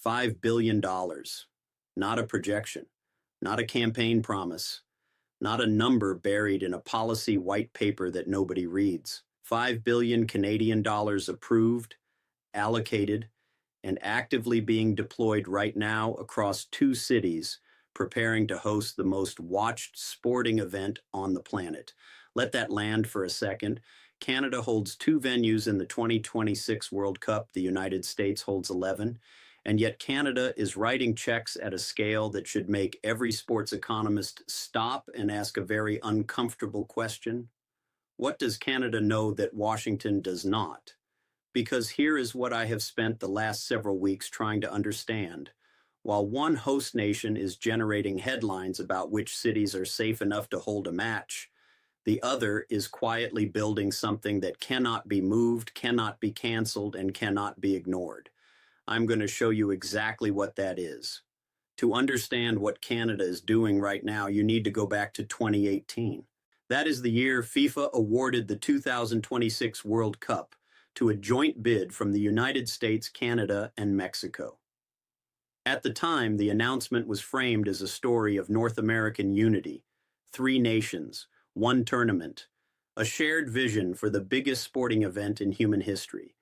$5 billion. Not a projection, not a campaign promise, not a number buried in a policy white paper that nobody reads. 5 billion Canadian dollars approved, allocated, and actively being deployed right now across two cities, preparing to host the most watched sporting event on the planet. Let that land for a second. Canada holds two venues in the 2026 World Cup. The United States holds 11. And yet Canada is writing checks at a scale that should make every sports economist stop and ask a very uncomfortable question. What does Canada know that Washington does not? Because here is what I have spent the last several weeks trying to understand. While one host nation is generating headlines about which cities are safe enough to hold a match, the other is quietly building something that cannot be moved, cannot be canceled, and cannot be ignored. I'm going to show you exactly what that is. To understand what Canada is doing right now, you need to go back to 2018. That is the year FIFA awarded the 2026 World Cup to a joint bid from the United States, Canada, and Mexico. At the time, the announcement was framed as a story of North American unity, three nations, one tournament, a shared vision for the biggest sporting event in human history.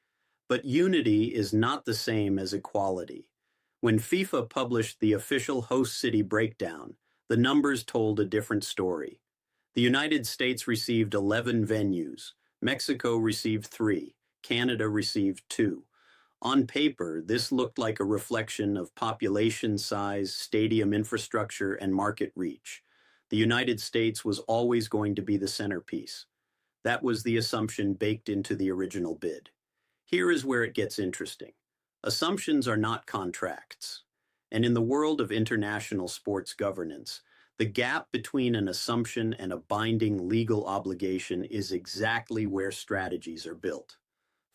But unity is not the same as equality. When FIFA published the official host city breakdown, the numbers told a different story. The United States received 11 venues, Mexico received 3, Canada received 2. On paper, this looked like a reflection of population size, stadium infrastructure, and market reach. The United States was always going to be the centerpiece. That was the assumption baked into the original bid. Here is where it gets interesting. Assumptions are not contracts. And in the world of international sports governance, the gap between an assumption and a binding legal obligation is exactly where strategies are built.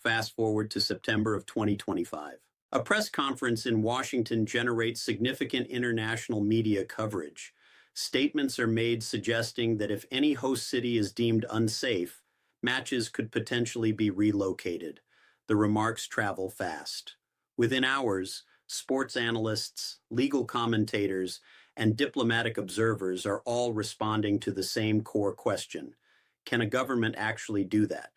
Fast forward to September of 2025. A press conference in Washington generates significant international media coverage. Statements are made suggesting that if any host city is deemed unsafe, matches could potentially be relocated. The remarks travel fast. Within hours, sports analysts, legal commentators, and diplomatic observers are all responding to the same core question. Can a government actually do that?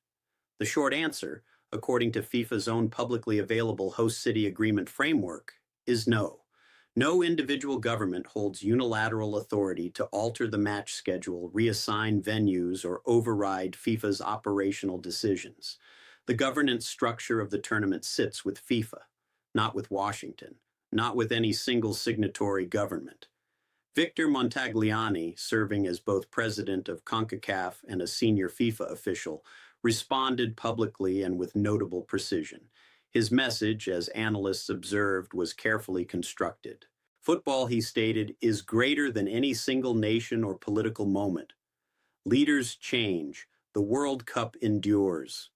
The short answer, according to FIFA's own publicly available host city agreement framework, is no. No individual government holds unilateral authority to alter the match schedule, reassign venues, or override FIFA's operational decisions. The governance structure of the tournament sits with FIFA, not with Washington, not with any single signatory government. Victor Montagliani, serving as both president of CONCACAF and a senior FIFA official, responded publicly and with notable precision. His message, as analysts observed, was carefully constructed. Football, he stated, is greater than any single nation or political moment. Leaders change. The World Cup endures.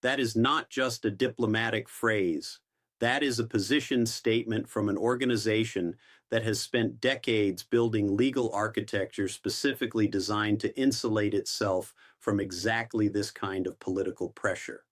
That is not just a diplomatic phrase. That is a position statement from an organization that has spent decades building legal architecture specifically designed to insulate itself from exactly this kind of political pressure.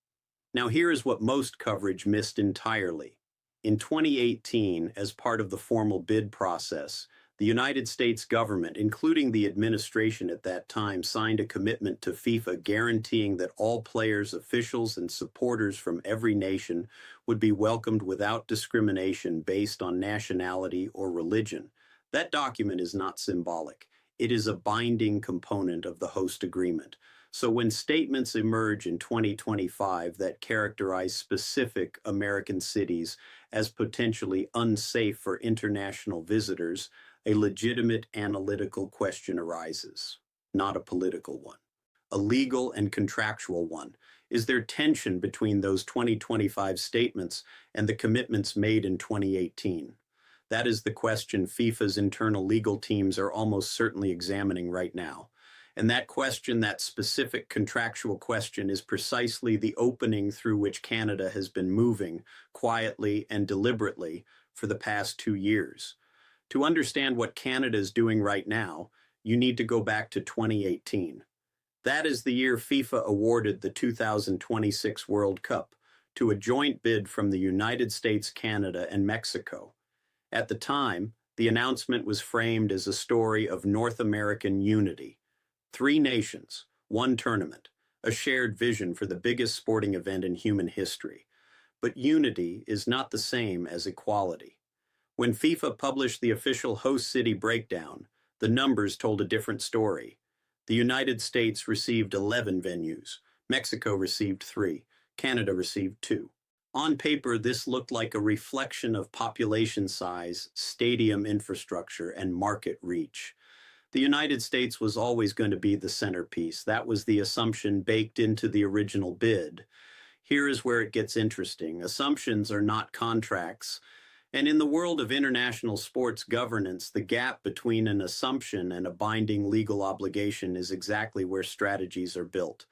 Now here is what most coverage missed entirely. In 2018, as part of the formal bid process, the United States government, including the administration at that time, signed a commitment to FIFA guaranteeing that all players, officials, and supporters from every nation would be welcomed without discrimination based on nationality or religion. That document is not symbolic. It is a binding component of the host agreement. So when statements emerge in 2025 that characterize specific American cities as potentially unsafe for international visitors, a legitimate analytical question arises, not a political one. A legal and contractual one. Is there tension between those 2025 statements and the commitments made in 2018? That is the question FIFA's internal legal teams are almost certainly examining right now. And that question, that specific contractual question, is precisely the opening through which Canada has been moving quietly and deliberately for the past 2 years. To understand what Canada is doing right now, you need to go back to 2018. That is the year FIFA awarded the 2026 World Cup to a joint bid from the United States, Canada, and Mexico. At the time, the announcement was framed as a story of North American unity. Three nations, one tournament, a shared vision for the biggest sporting event in human history. But unity is not the same as equality. When FIFA published the official host city breakdown, the numbers told a different story. The United States received 11 venues, Mexico received 3, Canada received 2. On paper, this looked like a reflection of population size, stadium infrastructure, and market reach. The United States was always going to be the centerpiece. That was the assumption baked into the original bid. Here is where it gets interesting. Assumptions are not contracts. And in the world of international sports governance, the gap between an assumption and a binding legal obligation is exactly where strategies are built.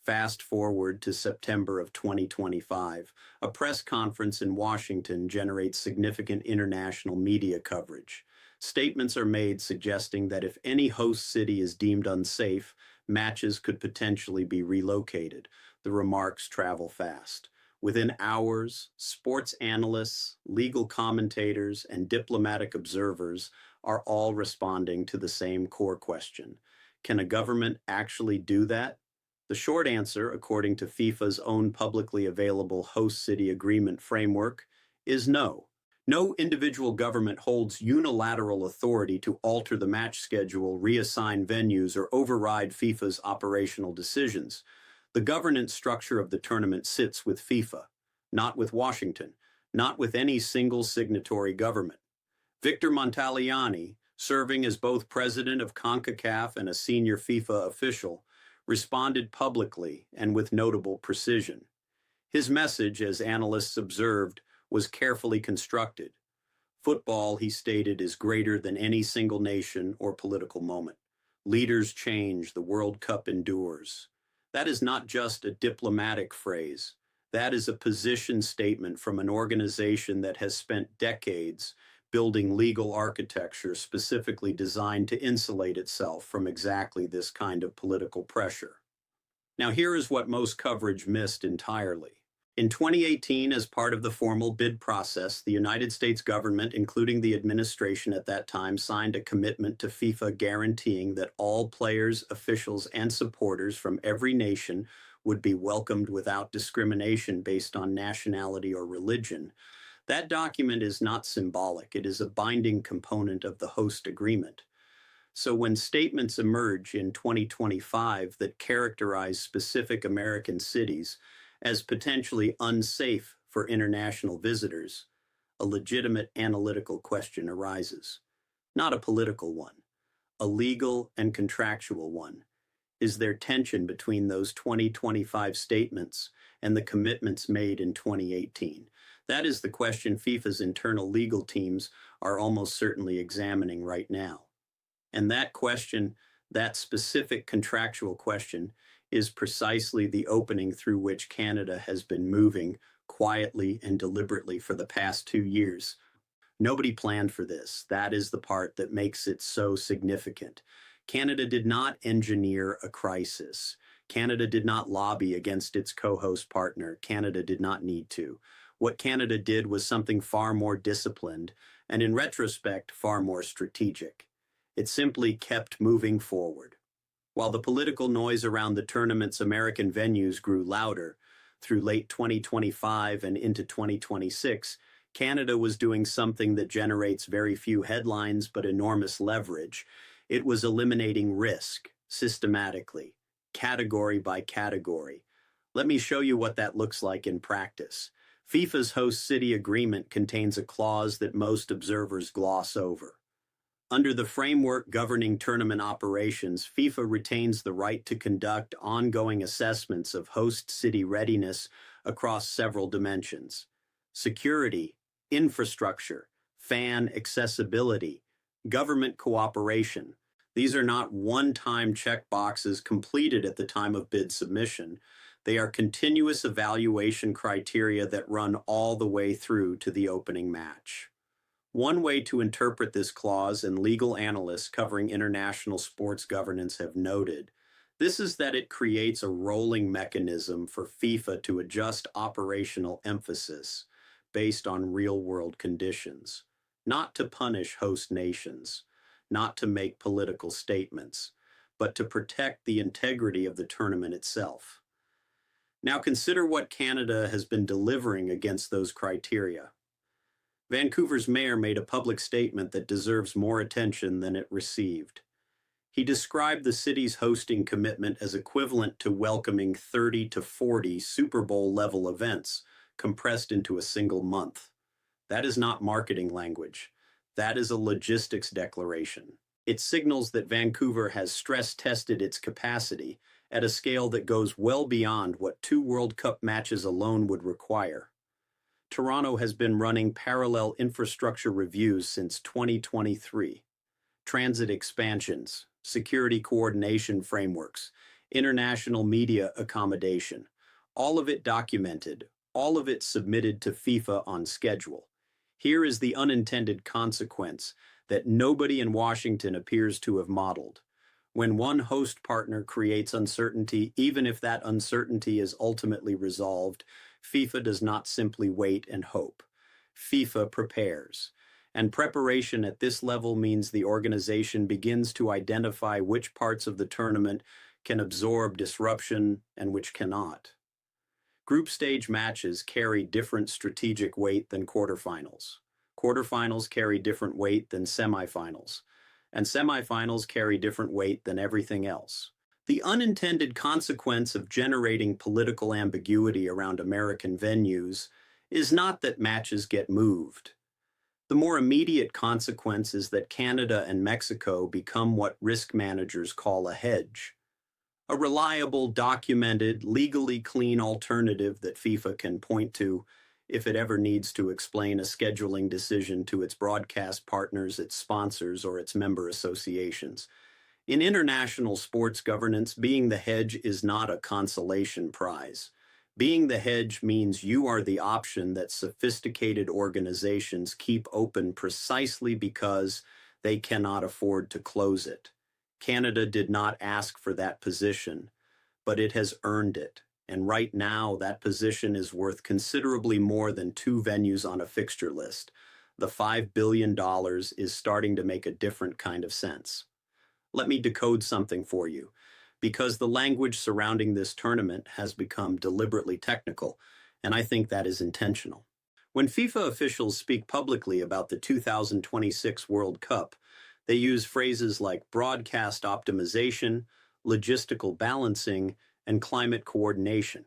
Fast forward to September of 2025. A press conference in Washington generates significant international media coverage. Statements are made suggesting that if any host city is deemed unsafe, matches could potentially be relocated. The remarks travel fast. Within hours, sports analysts, legal commentators, and diplomatic observers are all responding to the same core question. Can a government actually do that? The short answer, according to FIFA's own publicly available host city agreement framework, is no. No individual government holds unilateral authority to alter the match schedule, reassign venues, or override FIFA's operational decisions. The governance structure of the tournament sits with FIFA, not with Washington, not with any single signatory government. Victor Montagliani, serving as both president of CONCACAF and a senior FIFA official, responded publicly and with notable precision. His message, as analysts observed, was carefully constructed. Football, he stated, is greater than any single nation or political moment. Leaders change, the World Cup endures. That is not just a diplomatic phrase. That is a position statement from an organization that has spent decades building legal architecture specifically designed to insulate itself from exactly this kind of political pressure. Now, here is what most coverage missed entirely. In 2018, as part of the formal bid process, the United States government, including the administration at that time, signed a commitment to FIFA guaranteeing that all players, officials, and supporters from every nation would be welcomed without discrimination based on nationality or religion. That document is not symbolic. It is a binding component of the host agreement. So when statements emerge in 2025 that characterize specific American cities as potentially unsafe for international visitors, a legitimate analytical question arises. Not a political one, a legal and contractual one. Is there tension between those 2025 statements and the commitments made in 2018? That is the question FIFA's internal legal teams are almost certainly examining right now. And that question, that specific contractual question, is precisely the opening through which Canada has been moving quietly and deliberately for the past 2 years. Nobody planned for this. That is the part that makes it so significant. Canada did not engineer a crisis. Canada did not lobby against its co-host partner. Canada did not need to. What Canada did was something far more disciplined and, in retrospect, far more strategic. It simply kept moving forward. While the political noise around the tournament's American venues grew louder, through late 2025 and into 2026, Canada was doing something that generates very few headlines but enormous leverage. It was eliminating risk systematically, category by category. Let me show you what that looks like in practice. FIFA's host city agreement contains a clause that most observers gloss over. Under the framework governing tournament operations, FIFA retains the right to conduct ongoing assessments of host city readiness across several dimensions: security, infrastructure, fan accessibility, government cooperation. These are not one-time checkboxes completed at the time of bid submission. They are continuous evaluation criteria that run all the way through to the opening match. One way to interpret this clause, and legal analysts covering international sports governance have noted, This is that it creates a rolling mechanism for FIFA to adjust operational emphasis based on real-world conditions, not to punish host nations, not to make political statements, but to protect the integrity of the tournament itself. Now consider what Canada has been delivering against those criteria. Vancouver's mayor made a public statement that deserves more attention than it received. He described the city's hosting commitment as equivalent to welcoming 30 to 40 Super Bowl-level events compressed into a single month. That is not marketing language. That is a logistics declaration. It signals that Vancouver has stress-tested its capacity at a scale that goes well beyond what 2 World Cup matches alone would require. Toronto has been running parallel infrastructure reviews since 2023. Transit expansions, security coordination frameworks, international media accommodation, all of it documented, all of it submitted to FIFA on schedule. Here is the unintended consequence that nobody in Washington appears to have modeled. When one host partner creates uncertainty, even if that uncertainty is ultimately resolved, FIFA does not simply wait and hope. FIFA prepares. And preparation at this level means the organization begins to identify which parts of the tournament can absorb disruption and which cannot. Group stage matches carry different strategic weight than quarterfinals. Quarterfinals carry different weight than semifinals. And semifinals carry different weight than everything else. The unintended consequence of generating political ambiguity around American venues is not that matches get moved. The more immediate consequence is that Canada and Mexico become what risk managers call a hedge. A reliable, documented, legally clean alternative that FIFA can point to if it ever needs to explain a scheduling decision to its broadcast partners, its sponsors, or its member associations. In international sports governance, being the hedge is not a consolation prize. Being the hedge means you are the option that sophisticated organizations keep open precisely because they cannot afford to close it. Canada did not ask for that position, but it has earned it. And right now, that position is worth considerably more than 2 venues on a fixture list. The $5 billion is starting to make a different kind of sense. Let me decode something for you, because the language surrounding this tournament has become deliberately technical, and I think that is intentional. When FIFA officials speak publicly about the 2026 World Cup, they use phrases like broadcast optimization, logistical balancing, and climate coordination.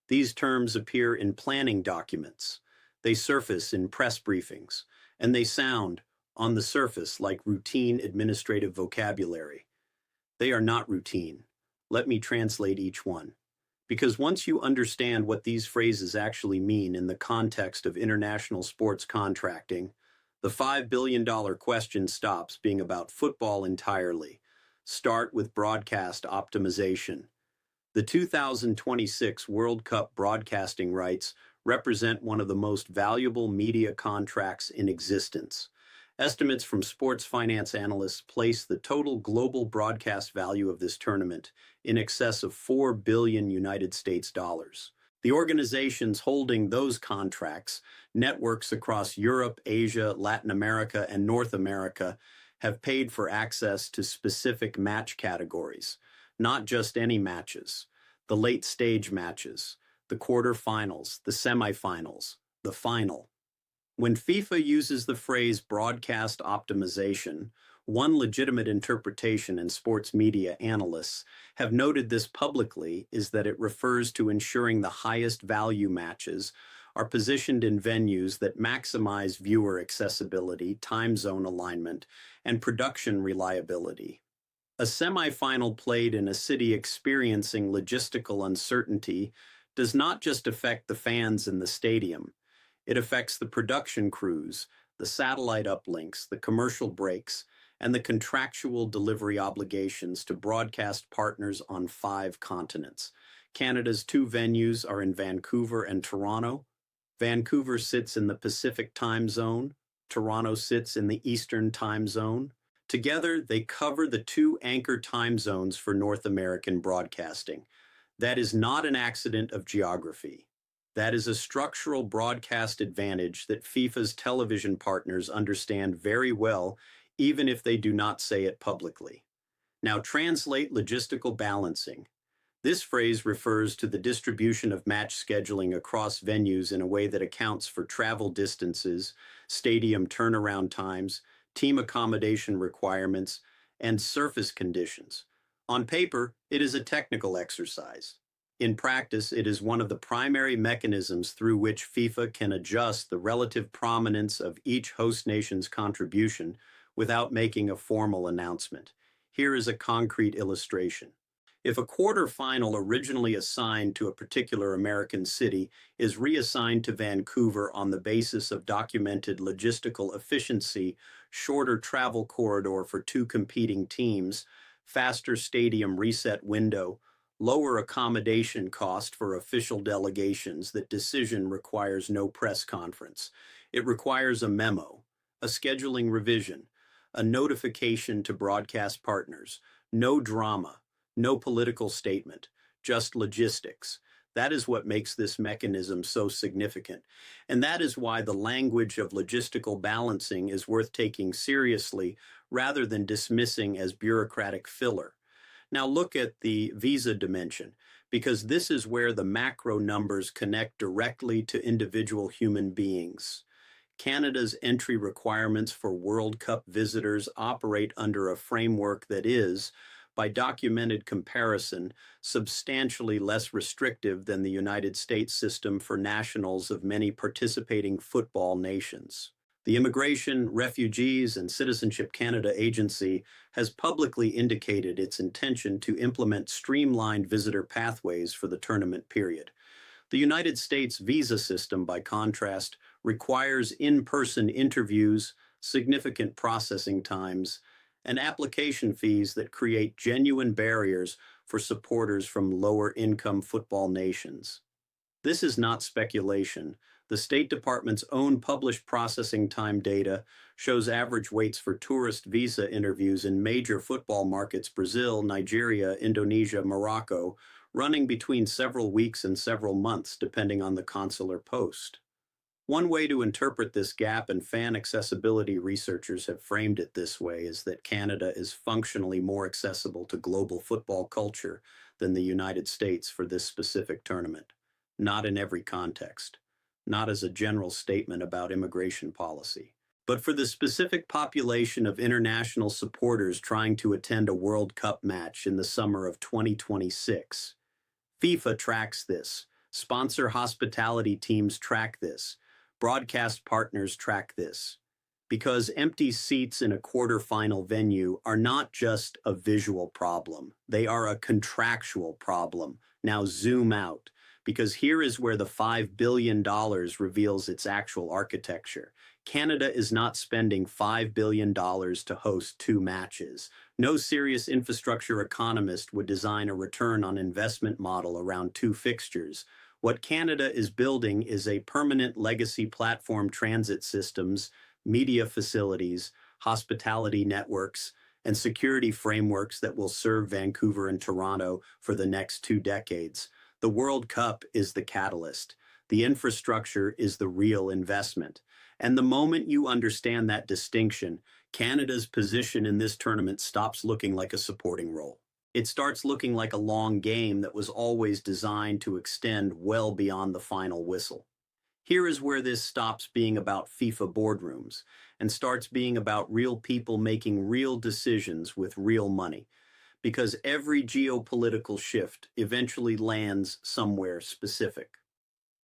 These terms appear in planning documents. They surface in press briefings, and they sound, on the surface, like routine administrative vocabulary. They are not routine. Let me translate each one. Because once you understand what these phrases actually mean in the context of international sports contracting, the $5 billion question stops being about football entirely. Start with broadcast optimization. The 2026 World Cup broadcasting rights represent one of the most valuable media contracts in existence. Estimates from sports finance analysts place the total global broadcast value of this tournament in excess of $4 billion United States dollars. The organizations holding those contracts, networks across Europe, Asia, Latin America, and North America, have paid for access to specific match categories, not just any matches, the late-stage matches, the quarterfinals, the semifinals, the final. When FIFA uses the phrase broadcast optimization, one legitimate interpretation, and sports media analysts have noted this publicly, is that it refers to ensuring the highest value matches are positioned in venues that maximize viewer accessibility, time zone alignment, and production reliability. A semifinal played in a city experiencing logistical uncertainty does not just affect the fans in the stadium. It affects the production crews, the satellite uplinks, the commercial breaks, and the contractual delivery obligations to broadcast partners on 5 continents. Canada's 2 venues are in Vancouver and Toronto. Vancouver sits in the Pacific time zone. Toronto sits in the Eastern time zone. Together, they cover the two anchor time zones for North American broadcasting. That is not an accident of geography. That is a structural broadcast advantage that FIFA's television partners understand very well, even if they do not say it publicly. Now translate logistical balancing. This phrase refers to the distribution of match scheduling across venues in a way that accounts for travel distances, stadium turnaround times, team accommodation requirements, and surface conditions. On paper, it is a technical exercise. In practice, it is one of the primary mechanisms through which FIFA can adjust the relative prominence of each host nation's contribution without making a formal announcement. Here is a concrete illustration. If a quarterfinal originally assigned to a particular American city is reassigned to Vancouver on the basis of documented logistical efficiency, shorter travel corridor for two competing teams, faster stadium reset window, lower accommodation cost for official delegations, that decision requires no press conference. It requires a memo, a scheduling revision, a notification to broadcast partners, no drama, no political statement, just logistics. That is what makes this mechanism so significant. And that is why the language of logistical balancing is worth taking seriously rather than dismissing as bureaucratic filler. Now look at the visa dimension, because this is where the macro numbers connect directly to individual human beings. Canada's entry requirements for World Cup visitors operate under a framework that is, by documented comparison, substantially less restrictive than the United States system for nationals of many participating football nations. The Immigration, Refugees, and Citizenship Canada Agency has publicly indicated its intention to implement streamlined visitor pathways for the tournament period. The United States visa system, by contrast, requires in-person interviews, significant processing times, and application fees that create genuine barriers for supporters from lower-income football nations. This is not speculation. The State Department's own published processing time data shows average waits for tourist visa interviews in major football markets: Brazil, Nigeria, Indonesia, Morocco, running between several weeks and several months depending on the consular post. One way to interpret this gap, and fan accessibility researchers have framed it this way, is that Canada is functionally more accessible to global football culture than the United States for this specific tournament. Not in every context, not as a general statement about immigration policy, but for the specific population of international supporters trying to attend a World Cup match in the summer of 2026. FIFA tracks this. Sponsor hospitality teams track this. Broadcast partners track this. Because empty seats in a quarterfinal venue are not just a visual problem. They are a contractual problem. Now zoom out, because here is where the $5 billion reveals its actual architecture. Canada is not spending $5 billion to host two matches. No serious infrastructure economist would design a return on investment model around two fixtures. What Canada is building is a permanent legacy platform: transit systems, media facilities, hospitality networks, and security frameworks that will serve Vancouver and Toronto for the next 2 decades. The World Cup is the catalyst. The infrastructure is the real investment. And the moment you understand that distinction, Canada's position in this tournament stops looking like a supporting role. It starts looking like a long game that was always designed to extend well beyond the final whistle. Here is where this stops being about FIFA boardrooms and starts being about real people making real decisions with real money. Because every geopolitical shift eventually lands somewhere specific.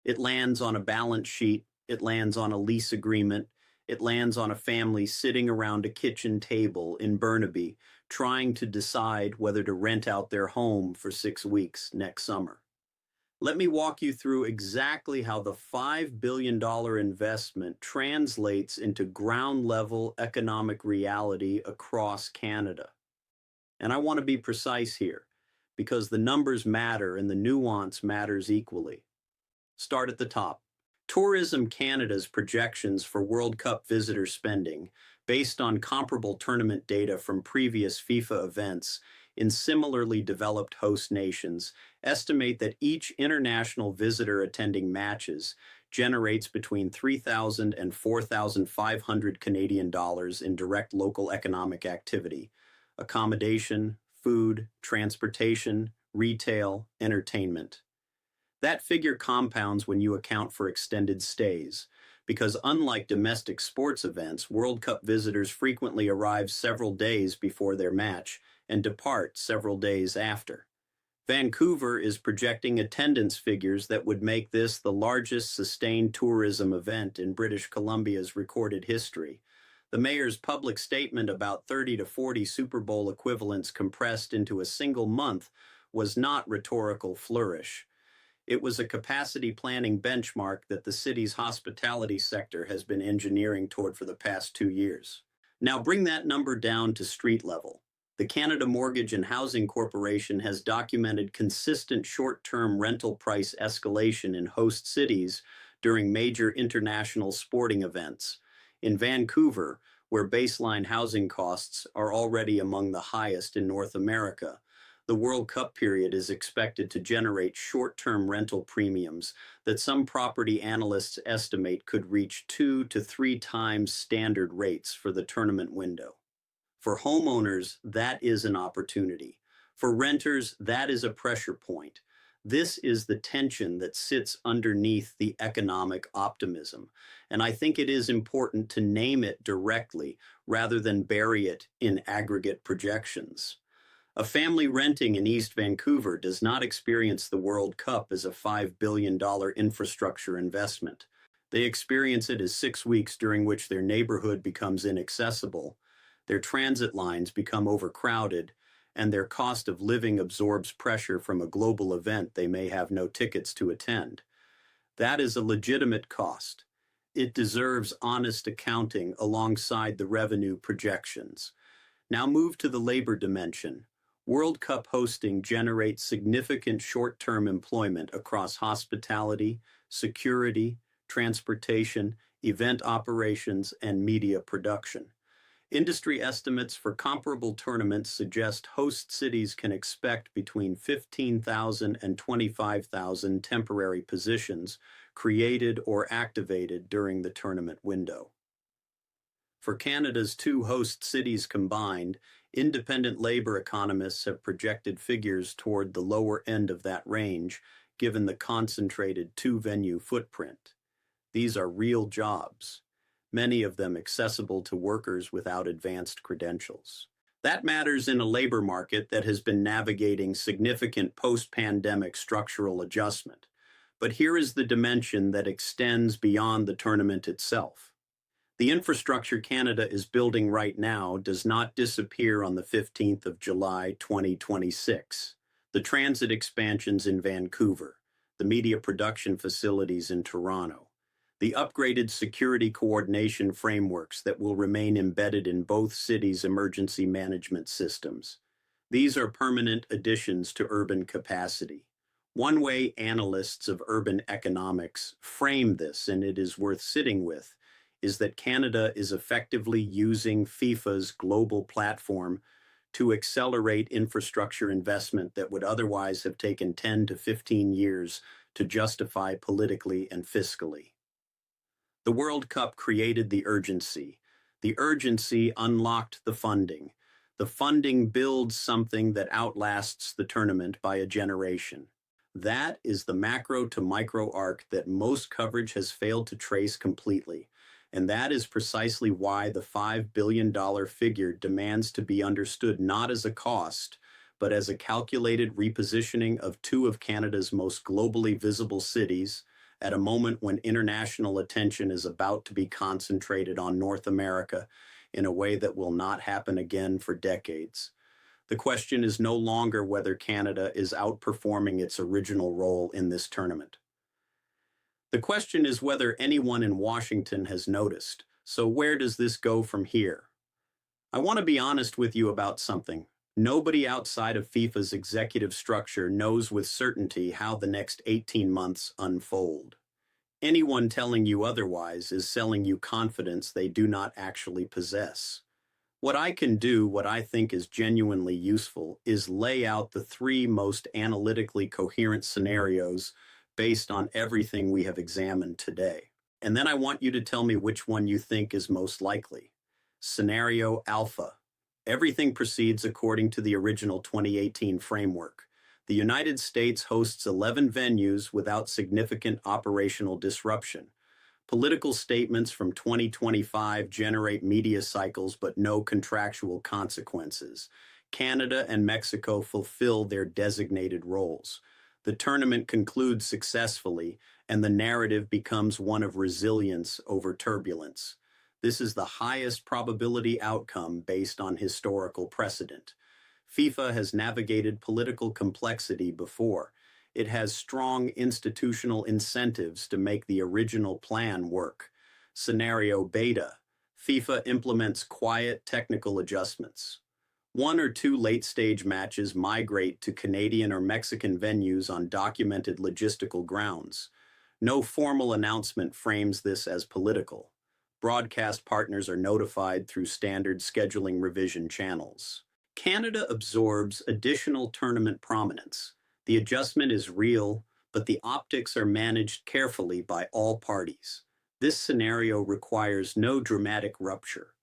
It lands on a balance sheet, it lands on a lease agreement, it lands on a family sitting around a kitchen table in Burnaby trying to decide whether to rent out their home for 6 weeks next summer. Let me walk you through exactly how the $5 billion investment translates into ground-level economic reality across Canada. And I want to be precise here, because the numbers matter and the nuance matters equally. Start at the top. Tourism Canada's projections for World Cup visitor spending, based on comparable tournament data from previous FIFA events in similarly developed host nations, estimate that each international visitor attending matches generates between 3,000 and 4,500 Canadian dollars in direct local economic activity, accommodation, food, transportation, retail, entertainment. That figure compounds when you account for extended stays, because unlike domestic sports events, World Cup visitors frequently arrive several days before their match and depart several days after. Vancouver is projecting attendance figures that would make this the largest sustained tourism event in British Columbia's recorded history. The mayor's public statement about 30 to 40 Super Bowl equivalents compressed into a single month was not rhetorical flourish. It was a capacity planning benchmark that the city's hospitality sector has been engineering toward for the past 2 years. Now bring that number down to street level. The Canada Mortgage and Housing Corporation has documented consistent short-term rental price escalation in host cities during major international sporting events. In Vancouver, where baseline housing costs are already among the highest in North America, the World Cup period is expected to generate short-term rental premiums that some property analysts estimate could reach 2 to 3 times standard rates for the tournament window. For homeowners, that is an opportunity. For renters, that is a pressure point. This is the tension that sits underneath the economic optimism, and I think it is important to name it directly rather than bury it in aggregate projections. A family renting in East Vancouver does not experience the World Cup as a $5 billion infrastructure investment. They experience it as 6 weeks during which their neighborhood becomes inaccessible, their transit lines become overcrowded, and their cost of living absorbs pressure from a global event they may have no tickets to attend. That is a legitimate cost. It deserves honest accounting alongside the revenue projections. Now move to the labor dimension. World Cup hosting generates significant short-term employment across hospitality, security, transportation, event operations, and media production. Industry estimates for comparable tournaments suggest host cities can expect between 15,000 and 25,000 temporary positions created or activated during the tournament window. For Canada's 2 host cities combined, independent labor economists have projected figures toward the lower end of that range, given the concentrated 2-venue footprint. These are real jobs, many of them accessible to workers without advanced credentials. That matters in a labor market that has been navigating significant post-pandemic structural adjustment. But here is the dimension that extends beyond the tournament itself. The infrastructure Canada is building right now does not disappear on the 15th of July, 2026. The transit expansions in Vancouver, the media production facilities in Toronto, the upgraded security coordination frameworks that will remain embedded in both cities' emergency management systems. These are permanent additions to urban capacity. One way analysts of urban economics frame this, and it is worth sitting with, is that Canada is effectively using FIFA's global platform to accelerate infrastructure investment that would otherwise have taken 10 to 15 years to justify politically and fiscally. The World Cup created the urgency. The urgency unlocked the funding. The funding builds something that outlasts the tournament by a generation. That is the macro to micro arc that most coverage has failed to trace completely. And that is precisely why the $5 billion figure demands to be understood not as a cost, but as a calculated repositioning of 2 of Canada's most globally visible cities at a moment when international attention is about to be concentrated on North America in a way that will not happen again for decades. The question is no longer whether Canada is outperforming its original role in this tournament. The question is whether anyone in Washington has noticed. So where does this go from here? I want to be honest with you about something. Nobody outside of FIFA's executive structure knows with certainty how the next 18 months unfold. Anyone telling you otherwise is selling you confidence they do not actually possess. What I can do, what I think is genuinely useful, is lay out the three most analytically coherent scenarios based on everything we have examined today. And then I want you to tell me which one you think is most likely. Scenario Alpha. Everything proceeds according to the original 2018 framework. The United States hosts 11 venues without significant operational disruption. Political statements from 2025 generate media cycles but no contractual consequences. Canada and Mexico fulfill their designated roles. The tournament concludes successfully, and the narrative becomes one of resilience over turbulence. This is the highest probability outcome based on historical precedent. FIFA has navigated political complexity before. It has strong institutional incentives to make the original plan work. Scenario Beta. FIFA implements quiet technical adjustments. One or two late-stage matches migrate to Canadian or Mexican venues on documented logistical grounds. No formal announcement frames this as political. Broadcast partners are notified through standard scheduling revision channels. Canada absorbs additional tournament prominence. The adjustment is real, but the optics are managed carefully by all parties. This scenario requires no dramatic rupture.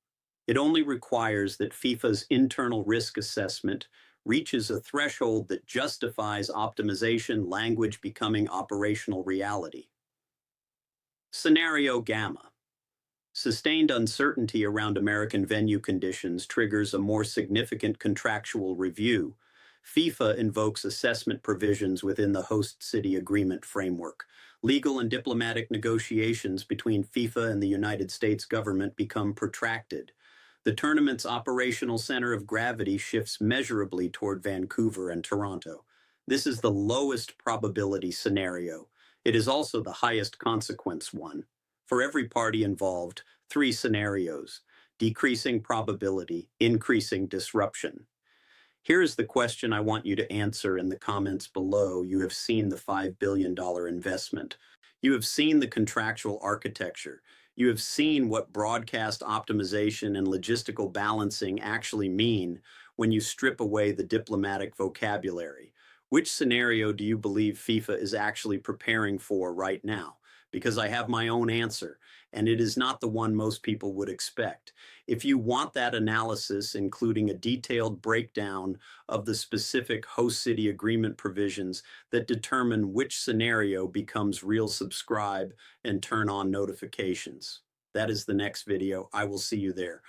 It only requires that FIFA's internal risk assessment reaches a threshold that justifies optimization language becoming operational reality. Scenario Gamma. Sustained uncertainty around American venue conditions triggers a more significant contractual review. FIFA invokes assessment provisions within the host city agreement framework. Legal and diplomatic negotiations between FIFA and the United States government become protracted. The tournament's operational center of gravity shifts measurably toward Vancouver and Toronto. This is the lowest probability scenario. It is also the highest consequence one. For every party involved, three scenarios: decreasing probability, increasing disruption. Here is the question I want you to answer in the comments below. You have seen the $5 billion investment. You have seen the contractual architecture. You have seen what broadcast optimization and logistical balancing actually mean when you strip away the diplomatic vocabulary. Which scenario do you believe FIFA is actually preparing for right now? Because I have my own answer, and it is not the one most people would expect. If you want that analysis, including a detailed breakdown of the specific host city agreement provisions that determine which scenario becomes real, subscribe and turn on notifications. That is the next video. I will see you there.